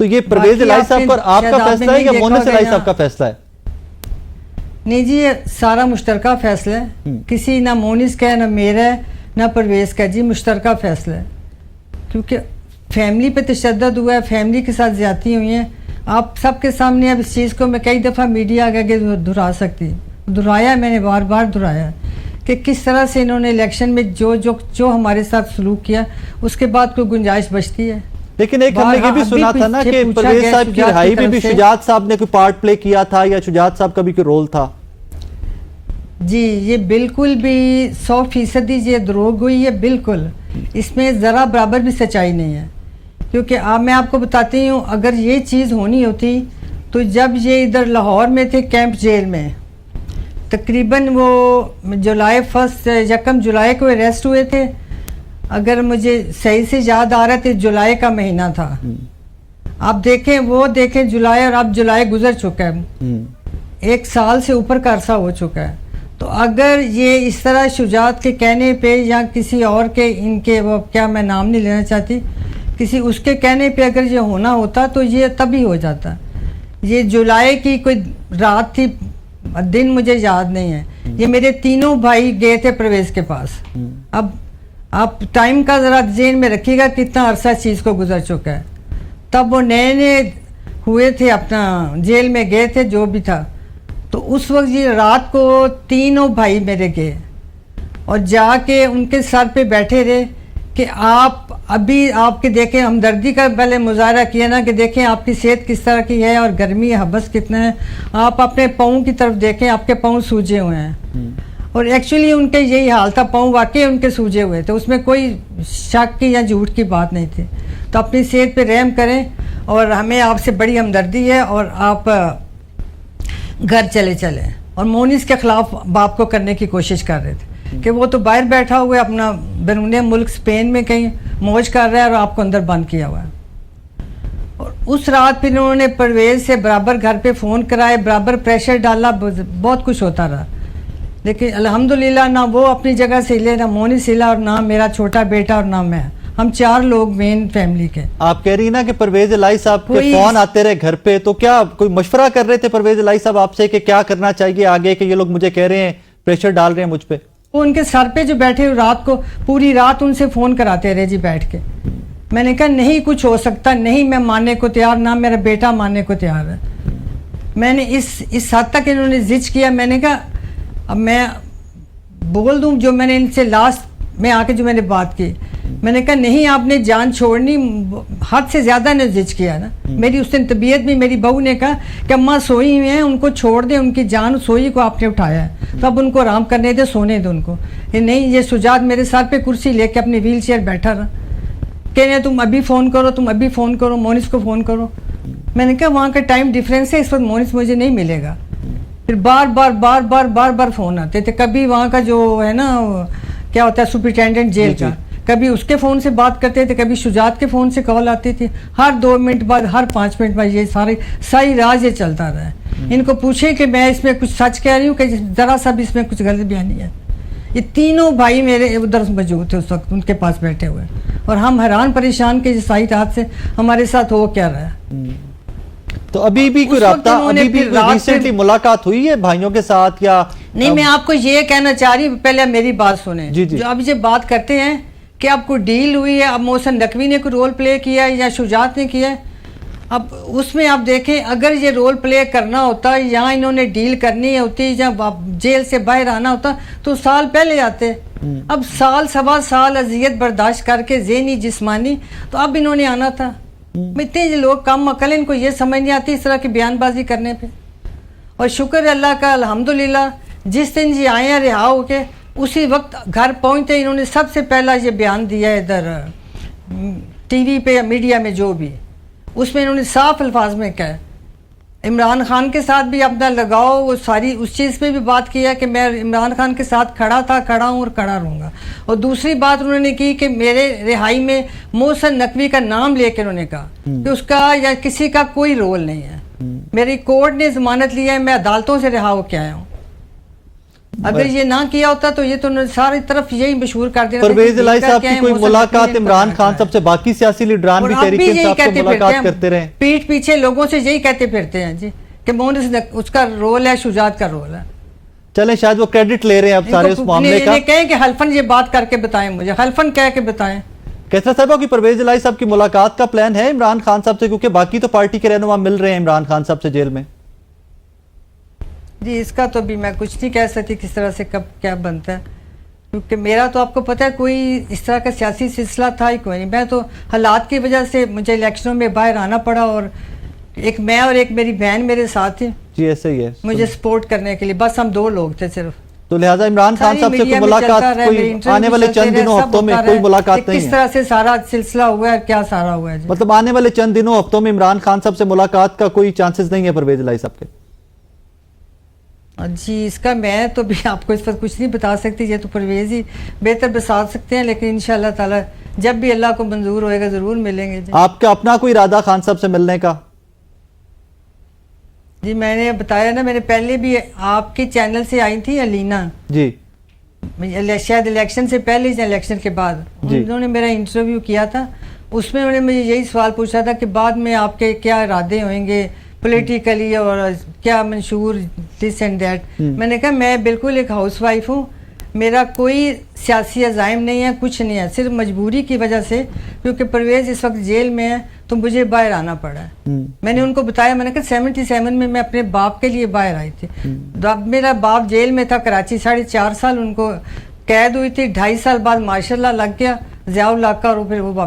تو یہ پرویز الہی صاحب پر آپ کا فیصلہ ہے یا مونس الہی صاحب کا فیصلہ ہے؟ نہیں جی، یہ سارا مشترکہ فیصلہ ہے، کسی نہ مونس کا ہے نہ میرا ہے نہ پرویز کا، جی مشترکہ فیصلہ ہے، کیونکہ فیملی پہ تشدد ہوا ہے، فیملی کے ساتھ زیادتی ہوئی ہیں. آپ سب کے سامنے اب اس چیز کو میں کئی دفعہ میڈیا آگے دہرا سکتی، دہرایا میں نے بار بار دہرایا کہ کس طرح سے انہوں نے الیکشن میں جو ہمارے ساتھ سلوک کیا، اس کے بعد کوئی گنجائش بچتی ہے. لیکن ایک ہم نے یہ بھی سنا تھا نا کہ پرویز صاحب کی رہائی میں بھی شجاعت صاحب نے کوئی پارٹ پلے کیا تھا یا شجاعت صاحب کا بھی کوئی رول تھا. جی یہ بالکل بھی 100% یہ دروغ ہوئی ہے، بالکل اس میں ذرا برابر بھی سچائی نہیں ہے. کیونکہ میں آپ کو بتاتی ہوں، اگر یہ چیز ہونی ہوتی تو جب یہ ادھر لاہور میں تھے کیمپ جیل میں، تقریباً وہ جولائی 1 جولائی کو اریسٹ ہوئے تھے، اگر مجھے صحیح سے یاد آ رہا ہے تو جولائی کا مہینہ تھا. آپ دیکھیں جولائی، اور اب جولائی گزر چکا ہے، 1 سال سے اوپر کا عرصہ ہو چکا ہے. تو اگر یہ اس طرح شجاعت کے کہنے پہ یا کسی اور کے ان کے وہ کیا میں نام نہیں لینا چاہتی، کسی اس کے کہنے پہ اگر یہ ہونا ہوتا تو یہ تبھی ہو جاتا. یہ جولائی کی کوئی رات تھی، دن مجھے یاد نہیں ہے. یہ میرے تینوں بھائی گئے تھے پرویز کے پاس. اب آپ ٹائم کا ذرا ذہن میں رکھیے گا کتنا عرصہ چیز کو گزر چکا ہے. تب وہ نئے ہوئے تھے، اپنا جیل میں گئے تھے جو بھی تھا. تو اس وقت یہ رات کو تینوں بھائی میرے گئے اور جا کے ان کے سر پہ بیٹھے رہے کہ آپ ابھی آپ کے دیکھیں، ہمدردی کا پہلے مظاہرہ کیا نا کہ دیکھیں آپ کی صحت کس طرح کی ہے اور گرمی حبس کتنا ہے، آپ اپنے پاؤں کی طرف دیکھیں، آپ کے پاؤں سوجے ہوئے ہیں. اور ایکچولی ان کے یہی حال تھا، پاؤں واقعی ان کے سوجے ہوئے تھے، اس میں کوئی شک کی یا جھوٹ کی بات نہیں تھی. تو اپنی صحت پہ رحم کریں، اور ہمیں آپ سے بڑی ہمدردی ہے، اور آپ گھر چلے. اور مونس کے خلاف باپ کو کرنے کی کوشش کر رہے تھے کہ وہ تو باہر بیٹھا ہوا ہے اپنا بیرون ملک اسپین میں کہیں موج کر رہا ہے اور آپ کو اندر بند کیا ہوا ہے. اور اس رات پھر انہوں نے پرویز سے برابر گھر پہ فون کرائے، برابر پریشر ڈالا، بہت کچھ ہوتا رہا. لیکن الحمدللہ نہ وہ اپنی جگہ سے ہلے، نہ مونس ہلا، اور نہ میرا چھوٹا بیٹا اور نہ میں. ہم 4 لوگ مین فیملی کے. آپ کہہ رہی نا کہ پرویز الہی صاحب کے فون آتے رہے گھر پہ، تو کیا کوئی مشورہ کر رہے تھے پرویز الہی صاحب آپ سے کہ کیا کرنا چاہیے آگے، کہ یہ لوگ مجھے کہہ رہے ہیں پریشر ڈال رہے ہیں مجھ پہ؟ وہ ان کے سر پہ جو بیٹھے رات کو پوری رات ان سے فون کراتے رہے جی بیٹھ کے. میں نے کہا نہیں کچھ ہو سکتا، نہیں میں ماننے کو تیار، نہ میرا بیٹا ماننے کو تیار ہے. میں نے اس حد تک انہوں نے ضد کیا. میں نے کہا اب میں بول دوں جو میں نے ان سے لاسٹ میں آ کے جو میں نے بات کی، میں نے کہا نہیں آپ نے جان چھوڑنی، حد سے زیادہ نے ضد کیا نا. میری اس دن طبیعت بھی، میری بہو نے کہا کہ اماں سوئی ہوئی ہیں، ان کو چھوڑ دیں، ان کی جان سوئی کو آپ نے اٹھایا ہے، تو اب ان کو آرام کرنے دے، سونے دے ان کو. یہ نہیں، یہ شجاعت میرے سر پہ کرسی لے کے اپنی ویل چیئر بیٹھا رہا، کہنے تم ابھی فون کرو، تم ابھی فون کرو، مونس کو فون کرو. میں نے کہا وہاں کا ٹائم ڈیفرنس ہے، اس وقت مونس مجھے نہیں ملے گا. پھر بار فون آتے تھے. کبھی وہاں کا جو ہے نا کیا ہوتا ہے سپرنٹینڈنٹ جیل کا، کبھی اس کے فون سے بات کرتے تھے، کبھی شجاعت کے فون سے کال آتی تھی. ہر 2 منٹ بعد، ہر 5 منٹ بعد یہ ساری راز یہ چلتا رہا ہے. ان کو پوچھیں کہ میں اس میں کچھ سچ کہہ رہی ہوں کہ ذرا سا بھی اس میں کچھ غلط بیانی ہے. یہ تینوں بھائی میرے ادھر موجود تھے اس وقت، ان کے پاس بیٹھے ہوئے، اور ہم حیران پریشان کہ صحیح رات سے ہمارے ساتھ ہو کیا رہا ہے. تو ابھی بھی کوئی رابطہ، ابھی بھی ریسنٹلی ملاقات ہوئی ہے بھائیوں کے ساتھ یا نہیں؟ میں آپ کو یہ کہنا چاہ رہی ہوں، پہلے میری بات سنیں. جو اب یہ بات کرتے ہیں کہ اب کوئی ڈیل ہوئی ہے، اب محسن نقوی نے کوئی رول پلے کیا ہے یا شجاعت نے کیا ہے، اب اس میں آپ دیکھیں اگر یہ رول پلے کرنا ہوتا یا انہوں نے ڈیل کرنی ہوتی یا جیل سے باہر آنا ہوتا تو سال پہلے آتے. اب سال سوا سال اذیت برداشت کر کے ذہنی جسمانی، تو اب انہوں نے آنا تھا. اتنے لوگ کم عقل، ان کو یہ سمجھ نہیں آتی اس طرح کی بیان بازی کرنے پہ. اور شکر اللہ کا الحمدللہ جس دن یہ آئے ہیں رہا ہو کے، اسی وقت گھر پہنچتے انہوں نے سب سے پہلا یہ بیان دیا ہے ادھر ٹی وی پہ یا میڈیا میں جو بھی، اس میں انہوں نے صاف الفاظ میں کہا عمران خان کے ساتھ بھی اپنا لگاؤ، وہ ساری اس چیز پہ بھی بات کیا کہ میں عمران خان کے ساتھ کھڑا تھا، کھڑا ہوں اور کھڑا رہوں گا. اور دوسری بات انہوں نے کی کہ میرے رہائی میں محسن نقوی کا نام لے کے انہوں نے کہا کہ اس کا یا کسی کا کوئی رول نہیں ہے. میری کورٹ نے ضمانت لی ہے، میں عدالتوں سے رہا ہو کے آیا ہوں. اگر یہ نہ کیا ہوتا تو یہ تو ساری طرف یہی مشہور کر دینا. پرویز الہی صاحب کی کوئی ملاقات عمران خان صاحب سے باقی سیاسی لیڈران بھی تحریک انصاف سے ملاقات کرتے رہے؟ پیٹھ پیچھے لوگوں سے یہی کہتے پھرتے ہیں جی کہ مونس اس کا رول ہے, شجاعت کا رول ہے. چلیں شاید وہ کریڈٹ لے رہے ہیں اب سارے اس معاملے کا. کہیں کہ حلفن یہ بات کر کے بتائیں, مجھے حلفن کہہ کے بتائیں. کیسا صاحبہ کی پرویز الہی صاحب کی ملاقات کا پلان ہے عمران خان صاحب سے, کیونکہ باقی تو پارٹی کے رہنما مل رہے ہیں عمران خان صاحب سے جیل میں؟ جی اس کا تو بھی میں کچھ نہیں کہہ سکتی کس طرح سے کب کیا بنتا ہے, کیونکہ میرا تو آپ کو پتہ ہے کوئی اس طرح کا سیاسی سلسلہ تھا ہی کوئی نہیں. میں تو حالات کی وجہ سے مجھے الیکشنوں میں باہر آنا پڑا, اور ایک میں اور ایک میری بہن میرے ساتھ تھی جی ایسے ہی ہے مجھے سپورٹ کرنے کے لیے, بس ہم 2 لوگ تھے صرف. تو لہٰذا عمران خان صاحب سے کوئی ملاقات کوئی آنے والے چند دنوں ہفتوں میں کوئی ملاقات نہیں ہے؟ کس طرح سے سارا سلسلہ ہوا ہے, کیا سارا ہوا ہے جی. مطلب آنے والے چند دنوں ہفتوں میں عمران خان صاحب سے ملاقات کا کوئی چانسز نہیں ہے پرویز الہی صاحب کے؟ جی اس کا میں تو بھی آپ کو اس وقت کچھ نہیں بتا سکتی, یہ تو پرویز ہی بہتر بتا سکتے ہیں, لیکن انشاءاللہ تعالی جب بھی اللہ کو منظور ہوئے گا ضرور ملیں گے. جی آپ کا اپنا کوئی ارادہ خان صاحب سے ملنے کا؟ جی میں نے بتایا نا, میں نے پہلے بھی آپ کے چینل سے آئی تھی علینا جی, شاید الیکشن سے پہلے یا الیکشن کے بعد, انہوں نے میرا انٹرویو کیا تھا. اس میں انہوں نے مجھے یہی سوال پوچھا تھا کہ بعد میں آپ کے کیا ارادے ہوئیں گے پولیٹیکلی اور کیا منشور دس اینڈ دیٹ. میں نے کہا میں بالکل ایک ہاؤس وائف ہوں, میرا کوئی سیاسی عزائم نہیں ہے, کچھ نہیں ہے, صرف مجبوری کی وجہ سے, کیونکہ پرویز اس وقت جیل میں ہے تو مجھے باہر آنا پڑا ہے. میں نے ان کو بتایا, میں نے کہا 77 میں اپنے باپ کے لیے باہر آئی تھی. میرا باپ جیل میں تھا کراچی, 4.5 سال ان کو قید ہوئی تھی, 2.5 سال بعد ماشاءاللہ لگ گیا ضیاء الحق کا, اور پھر وہ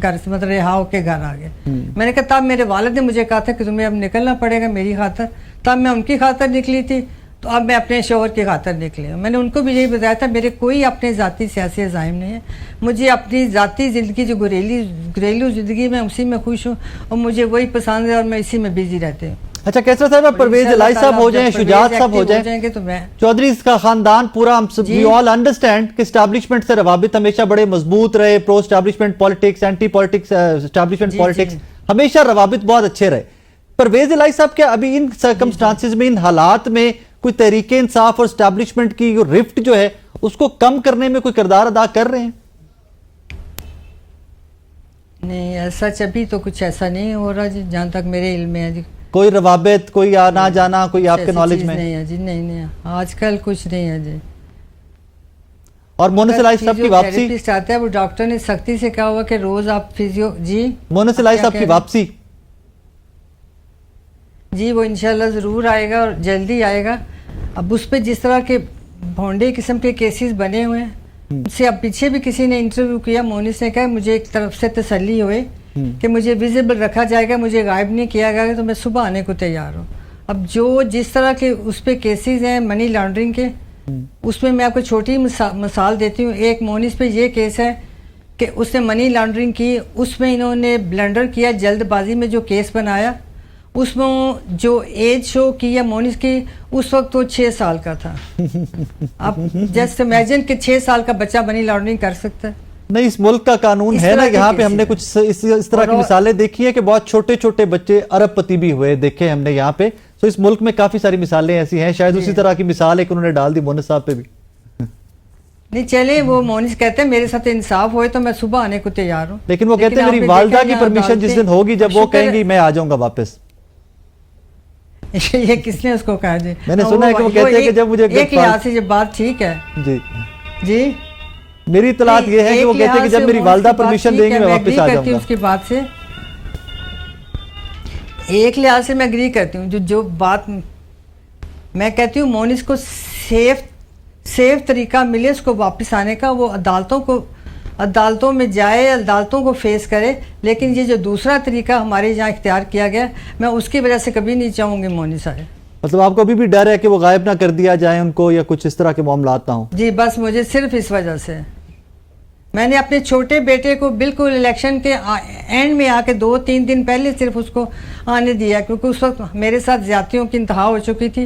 گھر سے مطلب رہا ہو کے گھر آ گئے. میں نے کہا تب میرے والد نے مجھے کہا تھا کہ تمہیں اب نکلنا پڑے گا میری خاطر, تب میں ان کی خاطر نکلی تھی, تو اب میں اپنے شوہر کی خاطر نکلی ہوں. میں نے ان کو بھی یہی بتایا تھا میرے کوئی اپنے ذاتی سیاسی عزائم نہیں ہے, مجھے اپنی ذاتی زندگی جو گھریلو زندگی میں اسی میں خوش ہوں, اور مجھے وہی پسند ہے, اور میں اسی میں بیزی رہتی ہوں. اچھا کیسا صاحب پرویز الہی صاحب ہو جائیں, شجاعت صاحب ہو جائیں, چودھری کا خاندان پورا, ہم وی آل انڈرسٹینڈ کہ اسٹیبلشمنٹ سے روابط ہمیشہ بڑے مضبوط رہے, pro establishment politics, anti politics, establishment politics, ہمیشہ روابط بہت اچھے رہے. پرویز الہی صاحب کیا ابھی ان سرکمسٹانسز میں, ان حالات میں کوئی تحریک انصاف اور اسٹیبلشمنٹ کی رفٹ جو ہے اس کو کم کرنے میں کوئی کردار ادا کر رہے ہیں؟ نہیں سچ ابھی تو کچھ ایسا نہیں ہو رہا جی, جہاں تک میرے علم میں ہے جی. کوئی روابط, کوئی آنا جانا, کوئی آپ کے نالج میں نہیں ہے جی؟ نہیں آج کل کچھ نہیں ہے جی. اور مونس الہی صاحب کی واپسی تھیراپسٹ آتا ہے وہ ڈاکٹر نے سختی سے کہا ہوا کہ روز آپ فیزیو. جی مونس الہی صاحب کی واپسی جی وہ انشاءاللہ ضرور آئے گا, اور جلدی آئے گا. اب اس پہ جس طرح کے بھونڈے قسم کے کیسز بنے ہوئے ہیں, اس سے اب پیچھے بھی کسی نے انٹرویو کیا, مونس نے کہا مجھے ایک طرف سے تسلی ہوئے کہ مجھے ویزیبل رکھا جائے گا, مجھے غائب نہیں کیا گیا, تو میں صبح آنے کو تیار ہوں. اب جو جس طرح کے اس پہ کیسز ہیں منی لانڈرنگ کے, اس میں میں آپ کو چھوٹی مثال دیتی ہوں. ایک مونس پہ یہ کیس ہے کہ اس نے منی لانڈرنگ کی, اس میں انہوں نے بلنڈر کیا, جلد بازی میں جو کیس بنایا, اس میں جو ایج شو کی ہے مونس کی, اس وقت وہ 6 سال کا تھا. اب جسٹ امیجن کہ 6 سال کا بچہ منی لانڈرنگ کر سکتا ہے. نہیں, اس ملک کا قانون ہے نا, یہاں پہ ہم نے کچھ اس طرح کی مثالیں دیکھی ہیں کہ بہت چھوٹے چھوٹے بچے ارب پتی بھی ہوئے دیکھے ہم نے یہاں پہ. تو اس ملک میں کافی ساری مثالیں ایسی ہیں, شاید اسی طرح کی مثال ایک انہوں نے ڈال دی مونس صاحب پہ بھی. نہیں چلیں, وہ مونس کہتے ہیں میرے ساتھ انصاف ہوئے تو میں صبح آنے کو تیار ہوں, لیکن وہ کہتے ہیں میری والدہ کی پرمیشن جس دن ہوگی جب وہ کہیں گی میں آ جاؤں گا واپس. یہ کس نے اس کو کہا جی؟ میں نے سنا ہے کہ وہ کہتے ہیں کہ جب مجھے ایک لحاظ سے یہ بات ٹھیک ہے جی جی, میری اطلاعات یہ ہے کہ وہ کہتے ہیں کہ جب میری والدہ پرمیشن دیں گی میں واپس آ جاؤں گا. اس کی بات سے ایک لحاظ سے میں اگری کرتی ہوں, جو بات میں کہتی ہوں مونس کو سیف طریقہ ملے اس کو واپس آنے کا, وہ عدالتوں میں جائے, عدالتوں کو فیس کرے. لیکن یہ جو دوسرا طریقہ ہمارے یہاں اختیار کیا گیا, میں اس کی وجہ سے کبھی نہیں چاہوں گی مونس آئے. مطلب آپ کو ابھی بھی ڈر ہے کہ وہ غائب نہ کر دیا جائے ان کو, یا کچھ اس طرح کے معاملات نہ ہوں؟ جی بس مجھے صرف اس وجہ سے. میں نے اپنے چھوٹے بیٹے کو بالکل الیکشن کے اینڈ میں آ کے 2-3 دن پہلے صرف اس کو آنے دیا, کیونکہ اس وقت میرے ساتھ زیادتیوں کی انتہا ہو چکی تھی,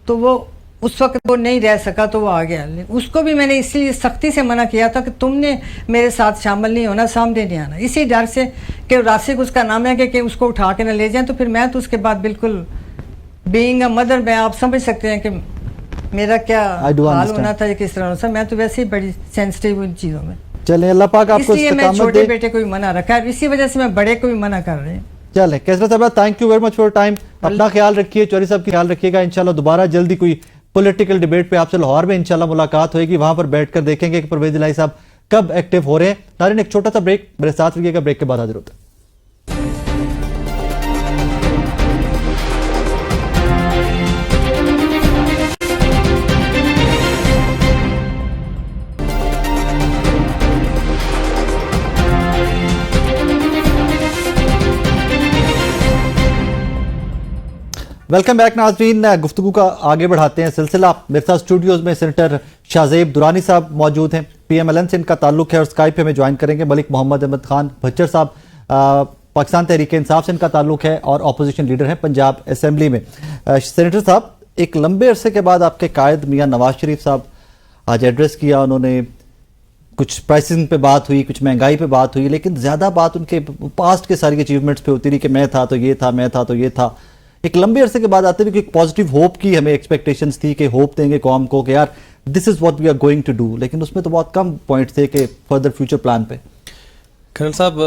تو وہ اس وقت وہ نہیں رہ سکا تو وہ آ گیا. اس کو بھی میں نے اس لیے سختی سے منع کیا تھا کہ تم نے میرے ساتھ شامل نہیں ہونا, سامنے نہیں آنا, اسی ڈر سے کہ راسک اس کا نام ہے کہ اس کو اٹھا کے نہ لے جائیں. تو پھر میں تو اس کے بعد بالکل بینگ اے مدر, میں آپ سمجھ سکتے ہیں کہ میرا کیا I do حال understand. ہونا تھا کس طرح ہونا. میں تو ویسے ہی بڑی سینسٹیو ان چیزوں میں, چلیں اللہ پاک آپ اس کو لیے میں استقامت چھوٹے دے. بیٹے کو بھی منع رکھا ہے, اسی وجہ سے میں بڑے کو بھی منع کر رہی ہوں. چلیں کیسرا صاحبہ, thank you very much for time. اپنا خیال رکھیے, چوہدری صاحب کی خیال رکھیے گا. انشاءاللہ دوبارہ جلدی کوئی پولیٹیکل ڈیبیٹ پہ آپ سے لاہور میں انشاءاللہ ملاقات ہوئے گی, وہاں پر بیٹھ کر دیکھیں گے کہ پرویز الہی صاحب کب ایکٹیو ہو رہے ہیں. ناظرین ایک چھوٹا سا بریک میرے ساتھ رہیے گا, بریک کے بعد حاضر ہوتے ہیں. ویلکم بیک ناظرین, گفتگو کا آگے بڑھاتے ہیں سلسلہ. میرے ساتھ اسٹوڈیوز میں سینیٹر شاہزیب درانی صاحب موجود ہیں, پی ایم ایل این سے ان کا تعلق ہے, اور اسکائپ پہ ہمیں جوائن کریں گے ملک محمد احمد خان بھچر صاحب, پاکستان تحریک انصاف سے ان کا تعلق ہے اور اپوزیشن لیڈر ہیں پنجاب اسمبلی میں. سینیٹر صاحب, ایک لمبے عرصے کے بعد آپ کے قائد میاں نواز شریف صاحب آج ایڈریس کیا, انہوں نے کچھ پرائسنگ پہ بات ہوئی, کچھ مہنگائی پہ بات ہوئی, لیکن زیادہ بات ان کے پاسٹ کے ساری اچیومنٹس پہ ہوتی رہی کہ میں تھا تو یہ تھا, میں تھا تو یہ تھا. ایک لمبے عرصے کے بعد آتے ہوئے ایک پازیٹیو ہوپ کی ہمیں ایکسپیکٹیشنز تھی کہ ہوپ دیں گے قوم کو کہ یار this is what we are going to do, لیکن اس میں تو بہت کم پوائنٹس تھے کہ فردر فیوچر پلان پہ. کرنل صاحب,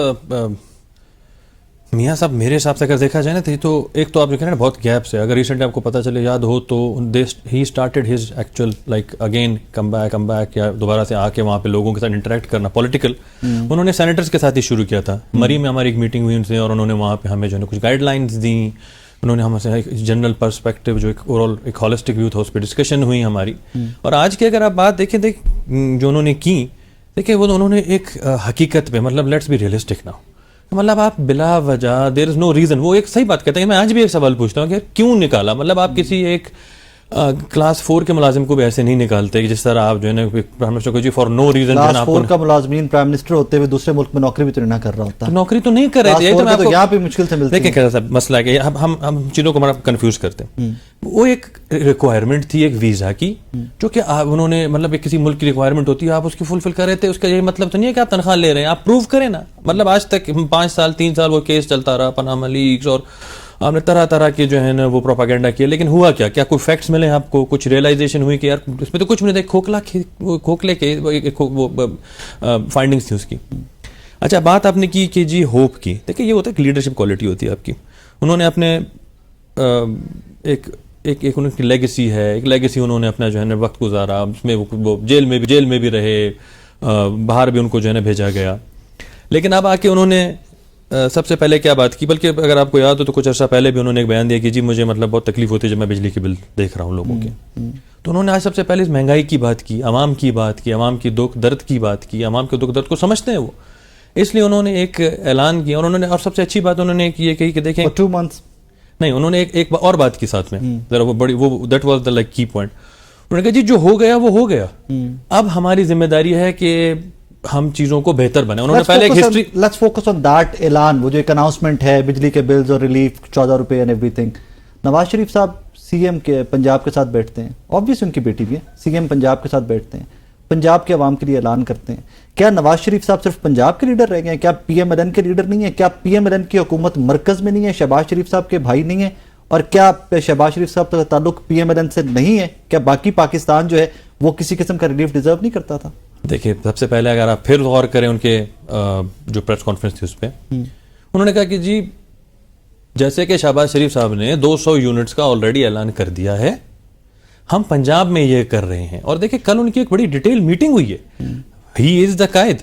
میاں صاحب میرے حساب سے اگر دیکھا جائے نا تو ایک تو آپ جو کہہ رہے ہیں بہت گیپس ہے. اگر ریسنٹلی آپ کو پتہ چلے یاد ہو تو he started his actual like again come back یا دوبارہ سے آ کے وہاں پہ لوگوں کے ساتھ انٹریکٹ کرنا پولیٹیکل. انہوں نے سینیٹرز کے ساتھ ہی شروع کیا تھا. مری میں ہماری ایک میٹنگ ہوئی ان سے, اور انہوں نے وہاں پہ ہمیں جو ہے کچھ گائیڈ لائنس دیں. انہوں نے ہم سے جنرل پرسپیکٹیو جو ایک اوورال ایک ہالسٹک ویو تھا اس پہ ڈسکشن ہوئی ہماری. اور آج کی اگر آپ بات دیکھیں جو انہوں نے کی, دیکھیں وہ انہوں نے ایک حقیقت پہ مطلب لیٹس بی ریئلسٹک ناؤ, مطلب آپ بلا وجہ دیر از نو ریزن, وہ ایک صحیح بات کہتے ہیں. میں آج بھی ایک سوال پوچھتا ہوں کہ کیوں نکالا, مطلب آپ کسی ایک کلاس 4 کے ملازم کو بھی ایسے نہیں نکالتے کہ جس طرح آپ جو ہے نا پرائم منسٹر کو جی فار نو ریزن. کلاس 4 کا ملازمین پرائم منسٹر ہوتے ہوئے دوسرے ملک میں نوکری بھی تو نہیں کر رہا ہوتا, نوکری تو نہیں کر رہے تھے. تو یہاں پہ مشکل سے ملتی ہے. دیکھیں کیسا صاحب مسئلہ ہے کہ ہم چیزوں کو بڑا کنفیوز کرتے ہیں. وہ ایک ریکوائرمنٹ تھی ایک ویزا کی, جو کہ انہوں نے مطلب ایک کسی ملک کی ریکوائرمنٹ ہوتی ہے, آپ اس کی فلفل کر رہے تھے. اس کا یہ مطلب تو نہیں ہے کہ آپ تنخواہ لے رہے ہیں, آپ پروو کریں نا. مطلب آج تک 5 سال 3 سال وہ کیس چلتا رہا, پاناما لیکس, اور آپ نے طرح طرح کے جو ہے نا وہ پروپاگینڈا کیا, لیکن ہوا کیا کوئی فیکٹس ملے آپ کو, کچھ ریئلائزیشن ہوئی کہ یار اس میں تو کچھ نہیں تھا, کھوکھلے کے فائنڈنگس تھی اس کی. اچھا بات آپ نے کی کہ جی ہوپ کی. دیکھیں یہ ہوتا ہے کہ لیڈرشپ کوالٹی ہوتی ہے آپ کی. انہوں نے اپنے ایک ان کی لیگیسی ہے, ایک لیگیسی انہوں نے اپنا جو ہے نا وقت گزارا, اس میں وہ جیل میں بھی رہے, باہر بھی ان کو جو ہے نا بھیجا گیا. لیکن اب آ کے انہوں نے سب سے پہلے کیا بات کی, بلکہ اگر آپ کو یاد ہو تو کچھ عرصہ پہلے بھی انہوں نے ایک بیان دیا کہ جی مجھے مطلب بہت تکلیف ہوتی ہے جب میں بجلی کے بل دیکھ رہا ہوں لوگوں کے. تو انہوں نے آج سب سے پہلے اس مہنگائی کی بات کی, عوام کی بات کی, عوام کی دکھ درد کی بات کی. عوام کے دکھ درد کو سمجھتے ہیں وہ, اس لیے انہوں نے ایک اعلان کیا. اور انہوں نے اور سب سے اچھی بات انہوں نے یہ کہی کہ دیکھیں 2 months نہیں, انہوں نے ایک اور بات کی ساتھ میں, ذرا وہ بڑی وہ دیٹ واز دا لائک کی پوائنٹ. انہوں نے کہا جی جو ہو گیا وہ ہو گیا, اب ہماری ذمہ داری ہے کہ ہم چیزوں کو بہتر بنائیں. انہوں نے پہلے ایک history, let's focus on that اعلان, وہ جو ایک اناؤنسمنٹ ہے بجلی کے بلز اور ریلیف 14 روپے and every thing. Nawaz Sharif صاحب سی ایم کے پنجاب کے ساتھ بیٹھتے ہیں, آبویس ان کی بیٹی بھی ہے, سی ایم پنجاب کے ساتھ بیٹھتے ہیں, پنجاب کے عوام کے لیے اعلان کرتے ہیں. کیا نواز شریف صاحب صرف پنجاب کے لیڈر رہ گئے ہیں؟ کیا پی ایم ایل این کے لیڈر نہیں ہیں؟ کیا پی ایم ایل این کی حکومت مرکز میں نہیں ہے, شہباز شریف صاحب کے بھائی نہیں ہیں؟ اور کیا شہباز شریف صاحب کا تعلق پی ایم ایل این سے نہیں ہے؟ کیا باقی پاکستان جو ہے وہ کسی قسم کا ریلیف ڈیزرو نہیں کرتا تھا؟ دیکھیے سب سے پہلے اگر آپ پھر غور کریں ان کے جو پریس کانفرنس تھی اس پہ, انہوں نے کہا کہ جی جیسے کہ شہباز شریف صاحب نے 200 یونٹس کا آلریڈی اعلان کر دیا ہے, ہم پنجاب میں یہ کر رہے ہیں. اور دیکھیں کل ان کی ایک بڑی ڈیٹیل میٹنگ ہوئی ہے, ہی از دا قائد.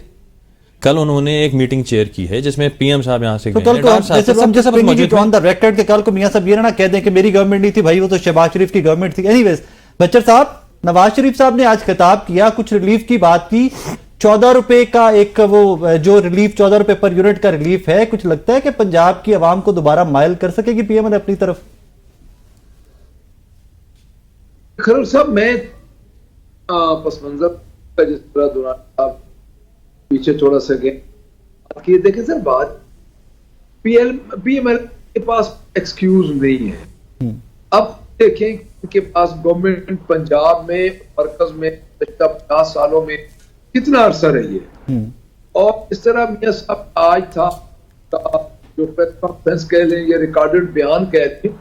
کل انہوں نے ایک میٹنگ چیئر کی ہے جس میں پی ایم صاحب یہاں سے گئے, کل کو میاں صاحب یہ نہ کہہ دیں کہ میری گورنمنٹ نہیں تھی, بھائی وہ تو شہباز شریف کی گورنمنٹ تھی. اینی ویز بچر صاحب, نواز شریف صاحب نے آج خطاب کیا, کچھ ریلیف کی بات کی, 14 روپے کا ایک وہ جو ریلیف 14 روپے پر یونٹ کا ریلیف ہے, کچھ لگتا ہے کہ پنجاب کی عوام کو دوبارہ مائل کر سکے گی پی ایم نے اپنی طرف؟ خرل صاحب میں پس منظر کا جس طرح دوران آپ پیچھے تھوڑا سا گئے, دیکھیں سر بات پی ایم ایل کے پاس ایکسکیوز نہیں ہے. اب دیکھیں ان کے پاس گورنمنٹ پنجاب میں مرکز میں پچھلے 50 سالوں میں کتنا عرصہ رہی ہے, اور اس طرح میاں صاحب آج تھا جو پریس کانفرنس کہہ لیں یا ریکارڈڈ بیان کہتے ہیں,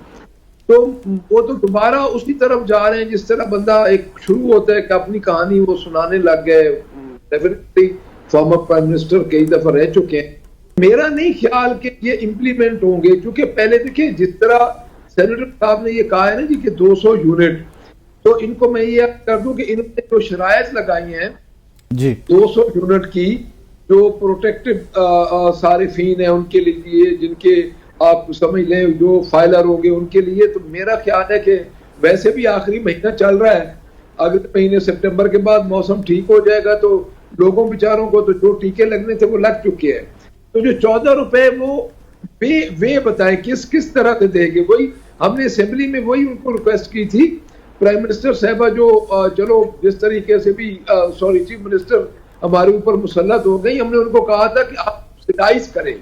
تو وہ تو دوبارہ اسی طرف جا رہے ہیں جس طرح بندہ ایک شروع ہوتا ہے کہ اپنی کہانی وہ سنانے لگ گئے. ڈیفینیٹلی فارمر پرائم منسٹر کئی دفعہ رہ چکے ہیں. میرا نہیں خیال کہ یہ امپلیمنٹ ہوں گے, کیونکہ پہلے دیکھیں جس طرح سینیٹر صاحب نے یہ کہا ہے نا جی کہ 200 یونٹ, تو ان کو میں یہ کر دوں کہ انہوں نے جو شرائط لگائی ہیں جی 200 یونٹ کی, جو پروٹیکٹڈ صارفین ہیں ان کے لیے, جن کے آپ سمجھ لیں جو فائلر ہوں گے ان کے لیے, تو میرا خیال ہے کہ ویسے بھی آخری مہینہ چل رہا ہے, اگلے مہینے سپٹمبر کے بعد موسم ٹھیک ہو جائے گا تو لوگوں بیچاروں کو تو جو ٹیکے لگنے تھے وہ لگ چکے ہیں. تو جو 14 روپے وہ بتائیں کس طرح سے دیں گے. وہی ہم نے اسمبلی میں وہی ان کو ریکویسٹ کی تھی پرائم منسٹر صاحبہ, جو چلو جس طریقے سے بھی چیف منسٹر ہمارے اوپر مسلط ہو گئی, ہم نے ان کو کہا تھا کہ آپ سبسیڈائز کریں.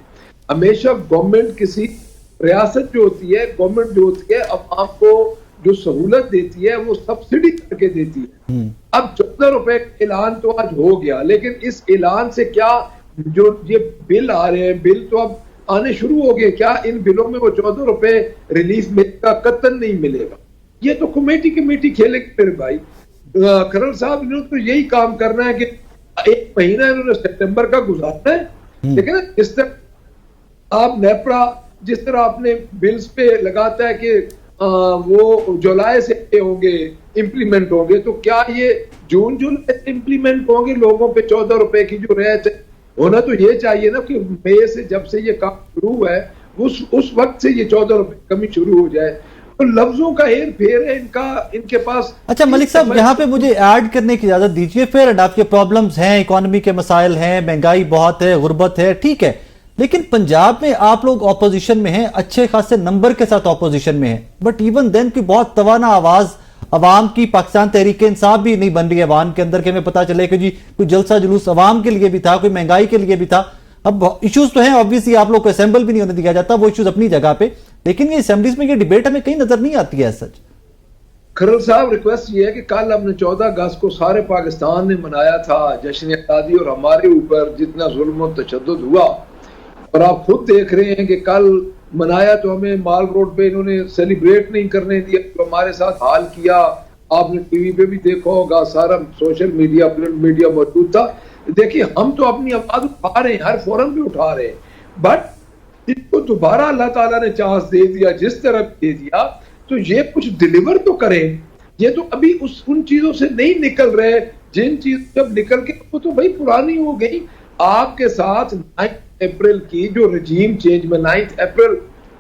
ہمیشہ گورنمنٹ کسی ریاست جو ہوتی ہے, گورنمنٹ جو ہوتی ہے عوام کو جو سہولت دیتی ہے وہ سبسڈی کر کے دیتی ہے. اب 14 روپے کا اعلان تو آج ہو گیا, لیکن اس اعلان سے کیا جو یہ بل آ رہے ہیں, بل تو اب آنے شروع ہو گئے, کیا ان بلوں میں وہ 14 روپے ریلیف ملے گا؟ قطعاً نہیں ملے گا. یہ تو کمیٹی کھیلے گی میرے بھائی. کھرر صاحب نے تو یہی کام کرنا ہے کہ ایک مہینہ انہوں نے سپٹمبر کا گزارنا ہے, لیکن جس طرح آپ نیپرا جس طرح اپنے بلز پہ لگاتا ہے کہ وہ جولائی سے ہوں گے امپلیمنٹ ہوں گے, تو کیا یہ جون جولائی سے امپلیمنٹ ہوں گے لوگوں پہ 14 روپے کی جو رعایت ہے؟ ہونا تو یہ چاہیے نا کہ مئی سے جب سے یہ کام شروع ہوا ہے اس وقت سے یہ 14 روپے کمی شروع ہو جائے. تو لفظوں کا ہیر پھیر ہے ان کے پاس. اچھا ملک صاحب, یہاں پہ مجھے ایڈ کرنے کی اجازت دیجئے. فیئر اینڈ آپ کے پرابلمز ہیں, اکانومی کے مسائل ہیں, مہنگائی بہت ہے, غربت ہے, ٹھیک ہے, لیکن پنجاب میں آپ لوگ اپوزیشن میں ہیں, اچھے خاصے نمبر کے ساتھ اپوزیشن میں ہیں, بٹ ایون دین کی بہت توانا آواز عوام کی پاکستان تحریک انصاف بھی نہیں بن رہی ہے عوام کے اندر کہ ہمیں پتا چلے کہ جی کوئی جلسہ جلوس عوام کے لیے بھی تھا, کوئی مہنگائی کے لیے بھی تھا. اب ایشوز تو ہیں obviously, آپ لوگ کو اسمبل بھی نہیں ہونے دیا جاتا, وہ ایشوز اپنی جگہ پہ, لیکن یہ اسمبلیز میں یہ ڈیبیٹ ہمیں کہیں نظر نہیں آتی ہے. سچ کھرر صاحب ریکویسٹ یہ ہے کہ کل ہم نے 14 اگست کو سارے پاکستان نے منایا تھا جشن آزادی, اور ہمارے اوپر جتنا ظلم و تشدد ہوا, اور آپ خود دیکھ رہے ہیں کہ کل منایا تو ہمیں مال روڈ پہ انہوں نے سیلیبریٹ نہیں کرنے دیا, تو ہمارے ساتھ حال کیا. آپ نے ٹی وی پہ بھی دیکھا ہوگا, سارا سوشل میڈیا پرنٹ میڈیا موجود تھا. دیکھیے ہم تو اپنی آواز اٹھا رہے ہیں, ہر فورم پہ اٹھا رہے ہیں, بٹ جن کو دوبارہ اللہ تعالیٰ نے چانس دے دیا جس طرح دے دیا, تو یہ کچھ ڈیلیور تو کریں. یہ تو ابھی ان چیزوں سے نہیں نکل رہے جن چیز جب نکل کے وہ تو بھائی پرانی ہو گئی. آپ کے ساتھ 9 اپریل کی جو رجیم چینج میں 9 اپریل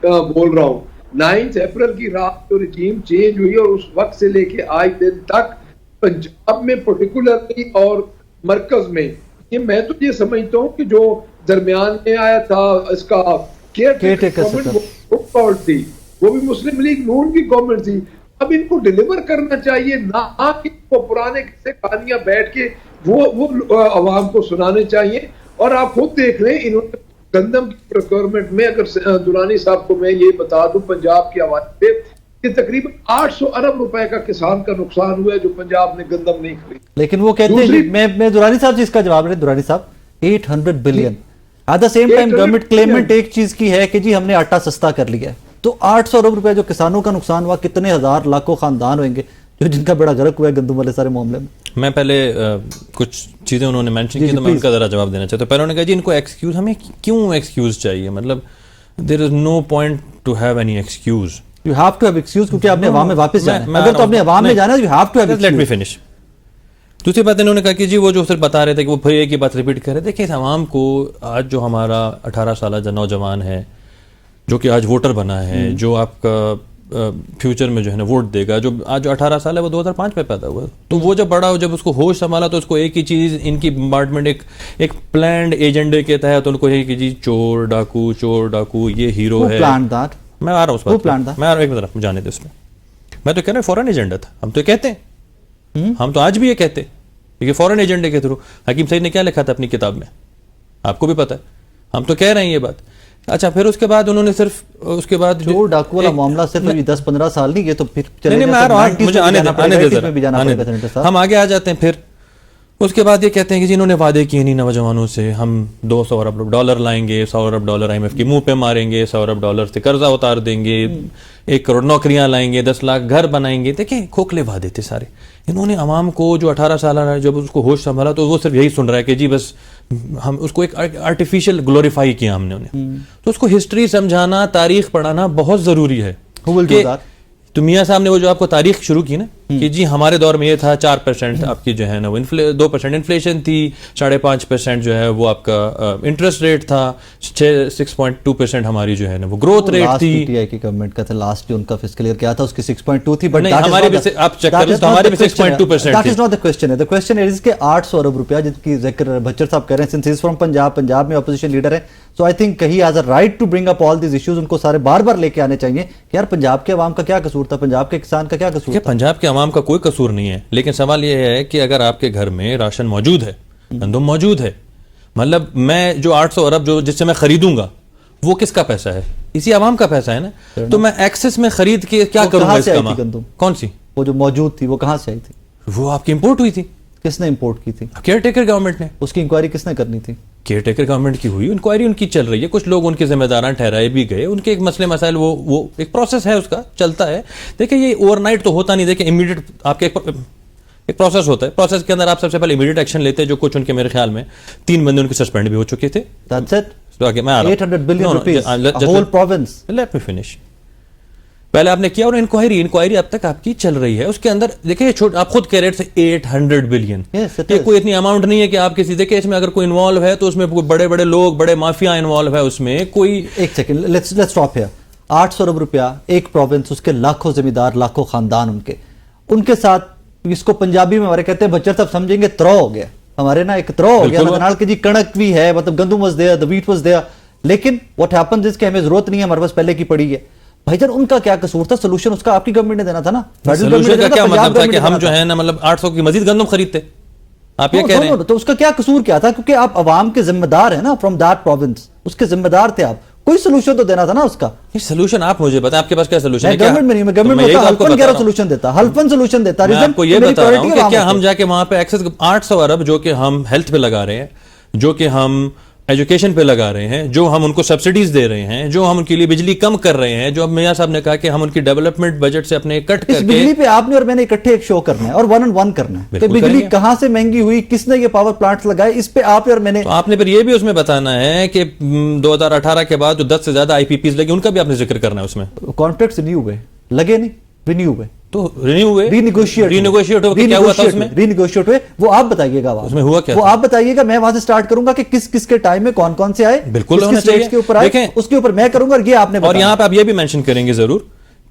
بول رہا ہوں, 9 اپریل کی رات جو رجیم چینج ہوئی, اور اس وقت سے لے کے آج دن تک پنجاب میں پرٹیکولرلی اور مرکز میں, یہ میں تو یہ سمجھتا ہوں کہ جو درمیان میں آیا تھا اس کا کیئر ٹیکر گورنمنٹ تھی, وہ بھی مسلم لیگ نون کی گورنمنٹ تھی. اب ان کو ڈیلیور کرنا چاہیے, نہ کہ وہ پرانے قصے کہانیاں بیٹھ کے وہ عوام کو سنانے چاہیے. اور آپ خود دیکھ رہے ہیں انہوں نے گندم کی پروکیورمنٹ میں, اگر درانی صاحب کو میں یہ بتا دوں پنجاب کے حوالے سے, کہ تقریباً 800 ارب روپے کا کسان کا نقصان ہوا ہے جو پنجاب نے گندم نہیں خرید. لیکن وہ کہتے ہیں, میں درانی صاحب جس کا جواب رہے, درانی صاحب 800 billion at the same time government claimant ایک چیز کی ہے کہ جی ہم نے آٹا سستا کر لیا ہے. تو 800 ارب روپے جو کسانوں کا نقصان ہوا, کتنے ہزار لاکھوں خاندان ہوئیں گے جو جن کا بڑا غرق ہوا ہے گندم والے سارے معاملے میں. میں پہلے کچھ چیزیں انہوں نے مینشن کی تو میں ان کا ذرا جواب دینا چاہتا ہوں. پہلے انہوں نے کہا جی ان کو ایکسکیوز, ہمیں کیوں ایکسکیوز چاہیے, مطلب there is no point to have any excuse. You have to have excuse کیونکہ آپ نے عوام میں واپس جانا ہے. اگر تو آپ نے عوام میں جانا ہے, you have to have excuse. Let me finish. دوسری بات انہوں نے کہا کہ جی وہ جو صرف بتا رہے تھے کہ وہ پھر ایک ہی بات ریپیٹ کر رہے. دیکھیں اس عوام کو آج جو ہمارا 18 سالہ نوجوان ہے جو کہ آج ووٹر بنا ہے, جو آپ کا فیوچر میں جو ہے نا ووٹ دے گا, جو آج جو 18 سال ہے وہ 2005 میں پیدا ہوا, تو وہ جب بڑا ہو, جب اس کو ہوش سنبھالا تو اس کو ایک ہی چیز, ان کی ڈپارٹمنٹ ایک پلانڈ ایجنڈے کے تحت ان کو ہے کہ جی چور ڈاکو یہ ہیرو ہے. میں آ رہا ہوں اس بات, میں آ رہا ہوں, ایک طرف جانے دے اس میں تو کہہ رہا ہوں فورن ایجنڈا تھا. ہم تو کہتے ہیں, ہم تو آج بھی یہ کہتے ہیں کہ فورن ایجنڈے کے تھرو. حکیم سعید نے کیا لکھا تھا اپنی کتاب میں, آپ کو بھی پتا ہے, ہم تو کہہ رہے ہیں یہ بات. اچھا پھر اس کے بعد انہوں نے صرف اس کے بعد چور ڈاکو والا معاملہ صرف 10-15 سال نہیں, یہ تو پھر نہیں, میں آ رہا ہوں, مجھے آنے دے ذرا, ہم آگے آ جاتے ہیں. پھر اس کے بعد یہ کہتے ہیں کہ جنہوں نے وعدے کیے نہیں نوجوانوں سے، ہم 200 ارب ڈالر لائیں گے، 100 ارب ڈالر IMF کے منہ پہ ماریں گے، 100 ارب ڈالر سے قرضہ اتار دیں گے، 1 کروڑ نوکریاں لائیں گے، 10 لاکھ گھر بنائیں گے. دیکھیں کھوکھلے وعدے تھے سارے. انہوں نے عوام کو جو 18 سالہ ہے جب اس کو ہوش سنبھالا تو وہ صرف یہی سن رہا ہے کہ جی بس ہم اس کو ایک آرٹیفیشل گلوریفائی کیا ہم نے انہیں. تو اس کو ہسٹری سمجھانا، تاریخ پڑھانا بہت ضروری ہے. تو میاں صاحب نے وہ جو آپ کو تاریخ شروع کی نا کہ جی ہمارے دور میں یہ تھا 4% آپ کی جو ہے نا وہ 2% انفلیشن تھی، 5.5% جو ہے وہ آپ کا انٹرسٹ ریٹ تھا، 6.2% ہماری جو ہے نا وہ گروتھ ریٹ تھی. پی ٹی آئی کی گورنمنٹ کا تھا لاسٹ جو ان کا فسکل ایئر کیا تھا اس کی 6.2 تھی. بٹ ہمارے بھی آپ چیک کریں تو ہمارے بھی 6.2%. That is not the question. The question از کہ 800 ارب روپیہ جن کی ذکر بچر صاحب کہہ رہے ہیں، since he is from Punjab میں اپوزیشن لیڈر ہے. So I think he has a right to bring up all these issues. ان کو سارے بار بار لے کے آنے چاہیے کہ یار پنجاب کے عوام کا کیا قصور تھا، پنجاب کے کسان کا کیا قصور تھا. پنجاب کے عوام کا کوئی قصور نہیں ہے، لیکن سوال یہ ہے کہ اگر آپ کے گھر میں راشن موجود ہے، گندم موجود ہے، مطلب میں جو 800 ارب جو جس سے میں خریدوں گا وہ کس کا پیسہ ہے؟ اسی عوام کا پیسہ ہے نا. تو میں ایکسس میں خرید کے کیا کروں گا اس کا؟ کون سی وہ جو موجود تھی وہ کہاں سے آئی تھی؟ وہ آپ کی امپورٹ ہوئی تھی. کس نے امپورٹ کی تھی؟ کیئر ٹیکر گورنمنٹ نے. اس کی انکوائری کس نے کرنی تھی؟ کیئر ٹیکر گورنمنٹ کی ہوئی، انکوائری ان کی چل رہی ہے. کچھ لوگ ان کے ذمہ داران ٹھہرائے بھی گئے، ان کے ایک مسئلے مسائل وہ ایک پروسیس ہے، اس کا چلتا ہے. دیکھیں یہ اوور نائٹ تو ہوتا نہیں. دیکھیں امیڈیٹ آپ کے ایک پروسیس ہوتا ہے، پروسیس کے اندر آپ سب سے پہلے امیڈیٹ ایکشن لیتے ہیں. جو کچھ ان کے میرے خیال میں 3 بندے ان کے سسپینڈ بھی ہو چکے تھے. That's it. 800 billion rupees, a whole province. Let me finish. پہلے آپ نے کیا اور انکوائری اب تک آپ کی چل رہی ہے. اس کے اندر دیکھیں آپ خود کہہ رہے تھے 800 بلین. یہ کوئی اتنی اماؤنٹ نہیں ہے کہ آپ کسی دیکھیں اس میں اگر کوئی انوالو ہے تو اس میں بڑے بڑے لوگ، بڑے مافیا انوالو ہے اس میں. کوئی ایک سیکنڈ لیٹس اسٹاپ ہیئر. 800 ارب روپیہ ایک پروونس، اس کے لاکھوں زمیندار، لاکھوں خاندان ان کے ساتھ. اس کو پنجابی میں ہمارے کہتے ہیں بچر صاحب سمجھیں گے ترو ہو گیا ہمارے نا، ایک ترو ہو گیا کہ جی کنک بھی ہے، مطلب گندم was there, the wheat was there. لیکن واٹ ہیپنز اس کے ہمیں ضرورت نہیں ہے، ہمارے پاس پہلے کی پڑی ہے. بھائی جان ان کا کیا قصور تھا؟ سولوشن اس کا آپ کی گورنمنٹ نے دینا تھا نا. سولوشن کا کیا مطلب تھا کہ ہم جو ہے نا مطلب 800 کی مزید گندم خریدتے؟ آپ یہ کہہ رہے ہیں. تو اس کا کیا قصور کیا تھا؟ کیونکہ آپ عوام کے ذمہ دار ہیں نا، فرام دیٹ پروونس اس کے ذمہ دار تھے آپ. کوئی سولوشن تو دینا تھا نا اس کا. سولوشن آپ مجھے بتائیں آپ کے پاس کیا سولوشن ہے؟ گورنمنٹ میں نہیں، میں گورنمنٹ میں ہلفن سولوشن دیتا، ہلفن سولوشن دیتا. میں آپ کو یہ بتا رہا ہوں کہ کیا ہم جا کے وہاں پہ ایکسس 800 ارب جو کہ ہم ہیلتھ پہ لگا رہے ہیں، جو کہ ہم ایجوکیشن پہ لگا رہے ہیں، جو ہم ان کو سبسڈیز دے رہے ہیں، جو ہم ان کے لیے بجلی کم کر رہے ہیں، جو اب میاں صاحب نے کہا کہ ہم ان کی ڈیولپمنٹ بجٹ سے اپنے کٹ کر کے بجلی پہ آپ نے اور میں نے اکٹھے ایک شو کرنا ہے اور 1 on 1 کرنا ہے کہ بجلی کہاں سے مہنگی ہوئی، کس نے یہ پاور پلانٹس لگائے، اس پہ آپ اور میں نے. تو آپ نے پھر یہ بھی اس میں بتانا ہے کہ 2018 کے بعد جو 10 سے زیادہ IPPs لگے ان کا بھی آپ نے ذکر کرنا ہے. اس میں کانٹریکٹس رینیو ہوئے، لگے نہیں رینیو ہوئے تو رینیو ہوئے، رینیگوشیٹ ہوئے. کیا ہوا تھا اس میں؟ رینیگوشیٹ ہوئے، وہ آپ بتائیے گا. اس میں ہوا کیا؟ وہ آپ بتائیے گا. میں وہاں سے سٹارٹ کروں گا کہ کس کس کے ٹائم میں کون کون سے آئے، بالکل ہونا چاہیے کے اوپر آئے، اس کے اوپر میں کروں گا. اور یہ آپ نے اور یہاں پہ آپ یہ بھی مینشن کریں گے ضرور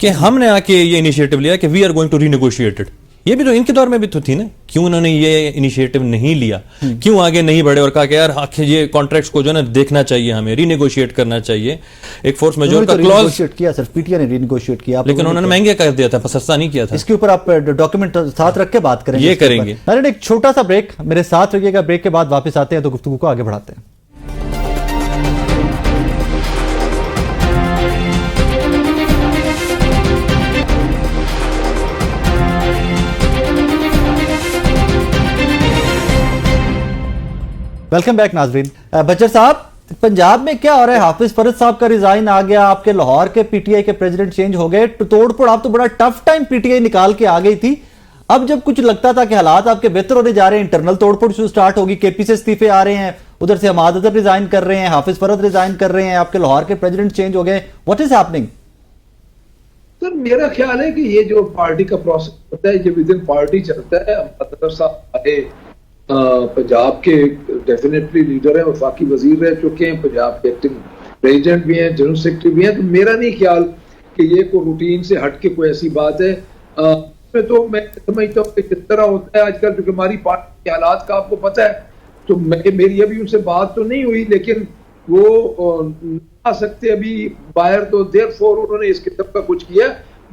کہ ہم نے آ کے یہ انیشیٹو لیا کہ we are going to renegotiate it. یہ بھی تو ان کے دور میں بھی تو تھی نا. کیوں انہوں نے یہ انیشیٹو نہیں لیا؟ کیوں آگے نہیں بڑھے اور کہا کہ یار یہ کانٹریکٹس کو جو ہے نا دیکھنا چاہیے، ہمیں رینیگوشیٹ کرنا چاہیے. ایک فورس میجور کا کلوز کیا صرف پی ٹی آئی نے رینیگوشیٹ کیا، لیکن انہوں نے مہنگے کر دیا تھا، سستا نہیں کیا تھا. اس کے اوپر آپ ڈاکیومنٹ ساتھ رکھ کے بات کریں گے. یہ کریں گے. ایک چھوٹا سا بریک میرے ساتھ رکھیے گا. بریک کے بعد واپس آتے ہیں تو گفتگو کو آگے بڑھاتے ہیں. ویلکم بیک ناظرین. بچر صاحب پنجاب میں کیا ہو رہا ہے؟ حافظ فرد صاحب کا ریزائن آ گیا، آپ کے لاہور کے پی ٹی آئی کے پریزیڈنٹ چینج ہو گئے، توڑ پھوڑ آپ تو بڑا tough time P T I نکال کے آ گئی تھی. اب جب کچھ لگتا تھا کہ حالات آپ کے بہتر ہونے جا رہے ہیں، انٹرنل توڑ پھوڑ سٹارٹ ہوگی، کے پی سے استعفے آ رہے ہیں، ادھر سے حماد اظہر ریزائن کر رہے ہیں، حافظ فرد ریزائن کر رہے ہیں، آپ کے لاہور کے پریزیڈنٹ چینج ہو گئے. What is happening? سر میرا خیال ہے کہ یہ جو پارٹی کا پروسیس ہوتا ہے یہ ود ان پارٹی چلتا ہے. اظہر صاحب آئے پنجاب کے ڈیفینیٹلی لیڈر ہیں، وفاقی وزیر رہ چکے ہیں، پنجاب کے ایکٹنگ پریزیڈنٹ بھی ہیں، جنرل سیکرٹری بھی ہیں. تو میرا نہیں خیال کہ یہ کوئی روٹین سے ہٹ کے کوئی ایسی بات ہے. تو میں سمجھتا ہوں کہ جس طرح ہوتا ہے آج کل، کیونکہ ہماری پارٹی کے حالات کا آپ کو پتہ ہے، تو میری ابھی ان سے بات تو نہیں ہوئی، لیکن وہ آ سکتے ابھی باہر، تو دیر فور انہوں نے اس قسم کا کچھ کیا.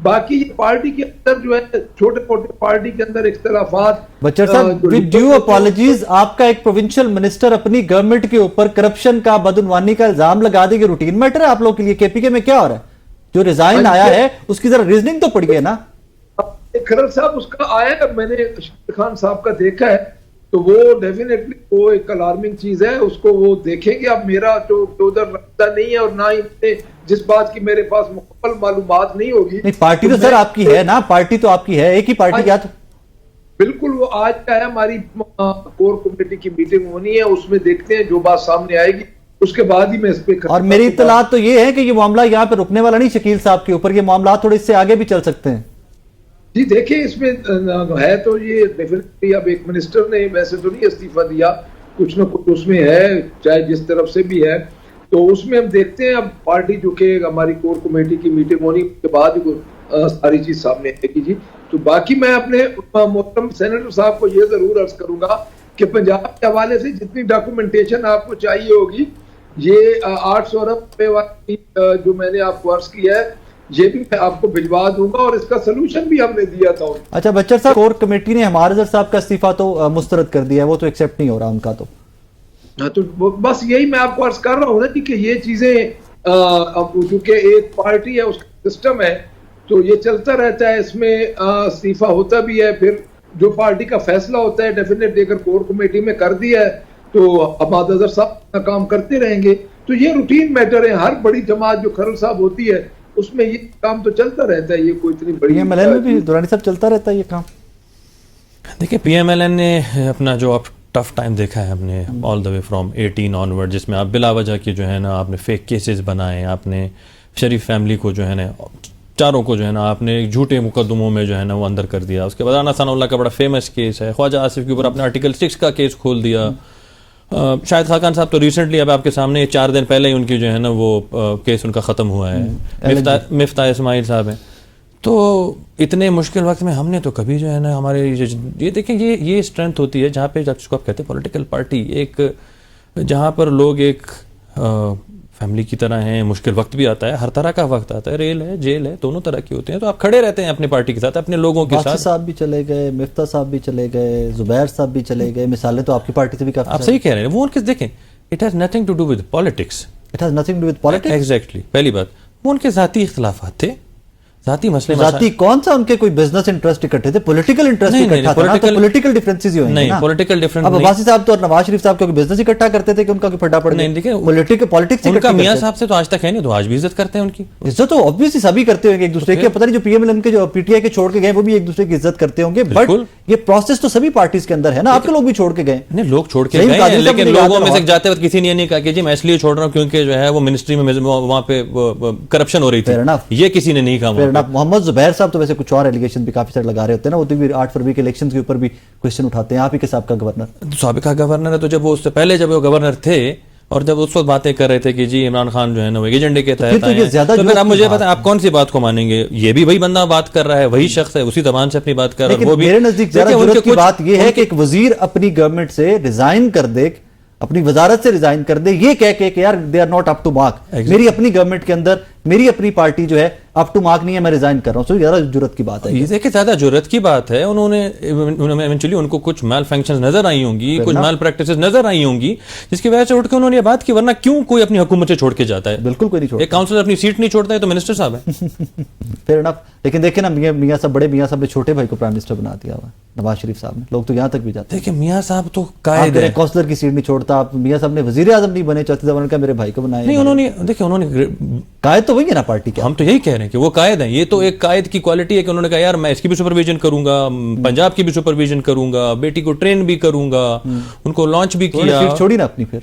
باقی پارٹی کے اندر جو ہے چھوٹے موٹے پارٹی کے اندر اختلافات. بچر صاحب ود ڈیو اپالوجیز، آپ کا ایک پروونشل منسٹر اپنی گورنمنٹ کے اوپر کرپشن کا، بدعنوانی کا الزام لگا دے گی، روٹین میٹر ہے آپ لوگوں کے لیے؟ کے پی کے میں کیا ہو رہا ہے؟ جو ریزائن آیا ہے اس کی ذرا ریزننگ تو پڑی ہے نا. کھرر صاحب اس کا آیا ہے، میں نے شیر خان صاحب کا دیکھا ہے، تو وہ ڈیفینیٹلی وہ ایک الارمنگ چیز ہے, اس کو وہ دیکھیں گے. اب میرا تو ادھر رابطہ نہیں ہے اور نہ ہی جس بات کی میرے پاس مکمل معلومات نہیں ہوگی. نہیں پارٹی تو سر آپ کی ہے نا, پارٹی تو آپ کی ہے, ایک ہی پارٹی کیا تو بالکل. وہ آج کیا ہے ہماری کور کمیٹی کی میٹنگ ہونی ہے, اس میں دیکھتے ہیں جو بات سامنے آئے گی اس کے بعد ہی میں اس پہ. اور میری اطلاعات تو یہ ہے کہ یہ معاملہ یہاں پہ رکنے والا نہیں شکیل صاحب کے اوپر, یہ معاملات تھوڑے اس سے آگے بھی چل سکتے ہیں. جی دیکھیں اس میں ہے تو یہ ڈیفینیٹلی اب ایک منسٹر نے ویسے تو نہیں استعفیٰ دیا, کچھ نہ کچھ اس میں ہے چاہے جس طرف سے بھی ہے, تو اس میں ہم دیکھتے ہیں. اب پارٹی جو کہ ہماری کور کمیٹی کی میٹنگ ہونی کے بعد ساری چیز سامنے آئے گی. جی تو باقی میں اپنے محترم سینیٹر صاحب کو یہ ضرور عرض کروں گا کہ پنجاب کے حوالے سے جتنی ڈاکومنٹیشن آپ کو چاہیے ہوگی, یہ 800 ارب روپے والی جو میں نے آپ کو عرض کیا ہے یہ بھی میں آپ کو بھجوا دوں گا, اور اس کا سلوشن بھی ہم نے دیا تھا. اچھا بچر صاحب, کور کمیٹی نے ہمارزر صاحب کا استعفیٰ تو مسترد کر دیا ہے, وہ تو ایکسیپٹ نہیں ہو رہا ان کا. تو بس یہی میں آپ کو عرض کر رہا ہوں نا کہ یہ چیزیں چونکہ ایک پارٹی ہے, اس کا سسٹم ہے, تو یہ چلتا رہتا ہے. اس میں استعفیٰ ہوتا بھی ہے, پھر جو پارٹی کا فیصلہ ہوتا ہے ڈیفینیٹلی اگر کور کمیٹی میں کر دیا ہے تو احمد اظہر صاحب اپنا کام کرتے رہیں گے. تو یہ روٹین میٹر ہے, ہر بڑی جماعت جو کھرل صاحب ہوتی ہے اس میں یہ کام تو چلتا رہتا ہے. یہ کوئی اتنی بڑی پی ایم ایل این میں بھی دورانی صاحب چلتا رہتا ہے یہ کام. دیکھیں پی ایم ایل این نے اپنا جو اب ٹف ٹائم دیکھا ہے ہم نے آل دا وے فرام 18 آنورڈ, جس میں آپ بلا وجہ کی جو ہے نا آپ نے فیک کیسز بنائے, آپ نے شریف فیملی کو جو ہے نا چاروں کو جو ہے نا آپ نے جھوٹے مقدموں میں جو ہے نا وہ اندر کر دیا. اس کے بعد رانا ثناء اللہ کا بڑا فیمس کیس ہے, خواجہ آصف کے اوپر اپنے آرٹیکل 6 کا کیس کھول دیا. شاہد خاقان صاحب تو ریسنٹلی اب آپ کے سامنے 4 دن پہلے ہی ان کی جو ہے نا وہ کیس ان کا ختم ہوا ہے. مفتاح اسماعیل صاحب ہیں. تو اتنے مشکل وقت میں ہم نے تو کبھی جو ہے نا ہمارے یہ دیکھیں یہ اسٹرینتھ ہوتی ہے جہاں پہ جس کو آپ کہتے ہیں پولیٹیکل پارٹی, ایک جہاں پر لوگ ایک فیملی کی طرح ہیں. مشکل وقت بھی آتا ہے, ہر طرح کا وقت آتا ہے, ریل ہے جیل ہے, دونوں طرح کی ہوتے ہیں, تو آپ کھڑے رہتے ہیں اپنی پارٹی کے ساتھ, اپنے لوگوں کے ساتھ. صاحب بھی چلے گئے, مفتاح صاحب بھی چلے گئے, زبیر صاحب بھی چلے گئے, مثالیں تو آپ کی پارٹی سے بھی کافی. آپ صحیح کہہ رہے ہیں, وہ ان کے دیکھیں it has nothing to do with politics, it has nothing to with politics. Exactly, پہلی بات وہ ان کے ذاتی اختلافات تھے, ذاتی مسئلے. ذاتی کون سا ان کے کوئی بزنس انٹرسٹ اکٹھے تھے, پولیٹیکل انٹرسٹ اکٹھا تھا نا, تو پولیٹیکل ڈیفرنسز ہی ہوئے ہیں نا. پولیٹیکل ڈیفرنس اب عباسی صاحب تو اور نواز شریف صاحب کو بزنس اکٹھا کرتے تھے کہ ان کا کوئی پھڈا پڑ گیا. نہیں دیکھیں پولیٹکس ان کا میاں صاحب سے تو آج تک ہے نہیں, تو آج بھی عزت کرتے ہیں. ان کی عزت تو obviously سبھی کرتے ہوں گے ایک دوسرے کی. پتہ نہیں جو پی ایم ایل این کے جو پی ٹی آئی کے چھوڑ کے گئے وہ بھی ایک دوسرے کی عزت کرتے ہوں گے, بٹ یہ پروسیس تو سبھی پارٹیز کے اندر ہے نا. آپ کے لوگ بھی چھوڑ کے گئے. نہیں لوگ چھوڑ کے گئے ہیں, لیکن لوگوں میں سے جاتے وقت کسی نے یہ نہیں کہا کہ جی میں اس لیے چھوڑ رہا ہوں کیونکہ جو ہے وہ منسٹری میں وہاں پہ کرپشن ہو رہی تھی, یہ کسی نے نہیں کہا. محمد زبیر صاحب تو ویسے کچھ اور ایلیگیشن بھی کافی سارے لگا رہے ہوتے ہیں نا, وہ تو بھی 8 فروری کے الیکشن کے اوپر بھی کوشچن اٹھاتے ہیں. آپ ہی کے سابقہ گورنر ہے, تو جب وہ اس سے پہلے جب وہ گورنر تھے اور جب اس وقت باتیں کر رہے تھے کہ جی عمران خان جو ہے نا وہ ایجنڈے کے تحت آئے ہیں, تو پھر آپ مجھے بتائیں آپ کون سی بات کو مانیں گے؟ یہ بھی وہی بندہ بات کر رہا ہے, وہی شخص ہے, اسی زبان سے اپنی بات کر رہا ہے. وہ بھی میرے نزدیک زیادہ ضرورت کی بات یہ ہے کہ ایک وزیر اپنی گورنمنٹ سے ریزائن کر دے, اپنی وزارت سے ریزائن کر دے, یہ کہہ کے کہ یار they are not up to mark, میری اپنی گورنمنٹ کے اندر میری اپنی پارٹی جو ہے اپ ٹو مارک نہیں ہے, میں ریزائن کر رہا ہوں. تو زیادہ ضرورت کی بات ہے, یہ دیکھیں زیادہ ضرورت کی بات ہے. انہوں نے ایونچولی ان کو کچھ مال فنکشنز نظر آئی ہوں گی, کچھ مال پریکٹسز نظر آئی ہوں گی, جس کی وجہ سے اٹھ کے انہوں نے یہ بات کی. ورنہ کیوں کوئی اپنی حکومت سے چھوڑ کے جاتا ہے؟ بالکل کوئی نہیں چھوڑتا. ایک کاؤنسلر اپنی سیٹ نہیں چھوڑتا ہے تو منسٹر صاحب ہے. Fair enough. لیکن دیکھیں نا میاں صاحب, بڑے میاں صاحب نے چھوٹے بھائی کو پرائم منسٹر بنا دیا ہوا ہے, نواز شریف صاحب نے. لوگ تو یہاں تک بھی جاتے ہیں. دیکھیں میاں صاحب تو قائد ہیں, کاؤنسلر کی سیٹ نہیں چھوڑتا. آپ میاں صاحب نے وزیر اعظم نہیں بنے, چوتھی زمانے کا میرے بھائی کو بنایا. نہیں انہوں نے دیکھیں انہوں نے قائد تو وہی ہے نا پارٹی کے. ہم تو یہی کہہ رہے ہیں کہ وہ قائد ہیں. یہ تو ایک قائد کی کوالٹی ہے کہ انہوں نے کہا یار میں اس کی بھی سپرویژن کروں گا, پنجاب کی بھی سپرویژن کروں گا, بیٹی کو ٹرین بھی کروں گا, ان کو لانچ بھی کیا. سیٹ چھوڑی نا اپنی. پھر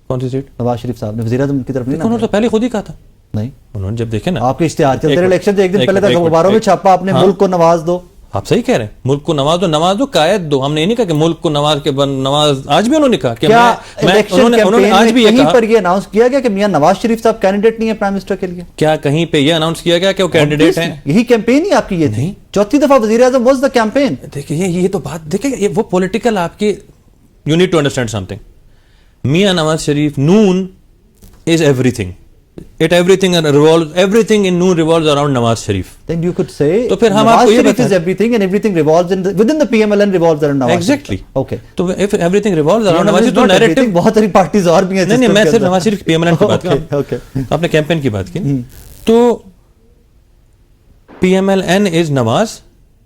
کون سی سیٹ؟ نواز شریف صاحب نے وزیر اعظم کی طرف نہیں. انہوں نے تو پہلے خود ہی کہا تھا. نہیں انہوں نے جب دیکھے نا آپ کے اشتہار چلتے رہے الیکشن سے ایک دن پہلے تک اخباروں میں چھاپا آپ نے, ملک کو نواز دو. آپ صحیح کہہ رہے ہیں, ملک کو نواز دو, نواز دو, قائد دو. ہم نے یہ نہیں کہا کہ ملک کو نواز کے نواز. آج بھی انہوں نے کہا کہ انہوں نے آج بھی کہیں پر یہ اناؤنس کیا گیا کہ میاں نواز شریف صاحب کینڈیڈیٹ نہیں ہے پرائم منسٹر کے لیے. کیا کہیں پہ یہ اناؤنس کیا گیا کہ وہ کینڈیڈیٹ ہیں؟ یہی کیمپین ہی آپ کی یہ تھی. چوتھی دفعہ وزیر اعظم واز دا کیمپین. دیکھیے یہ تو بات دیکھیں, وہ پولیٹیکل آپ کی, you need to understand something. Mian Nawaz Sharif, Noon is everything. Everything in Noon revolves around Nawaz Sharif. Then you could say تو پھر ہم آپ کو یہ Nawaz Sharif is everything and everything revolves within the PMLN revolves around Nawaz. Exactly. Okay. تو if everything revolves around Nawaz Sharif, تو narrative بہت ساری پارٹیز اور بھی ہیں. نہیں میں صرف نواز شریف PMLN کی بات کر رہا ہوں. آپ نے کیمپین کی بات کی. تو PMLN is Nawaz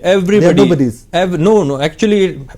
They are nobodies. no actually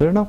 Fair enough.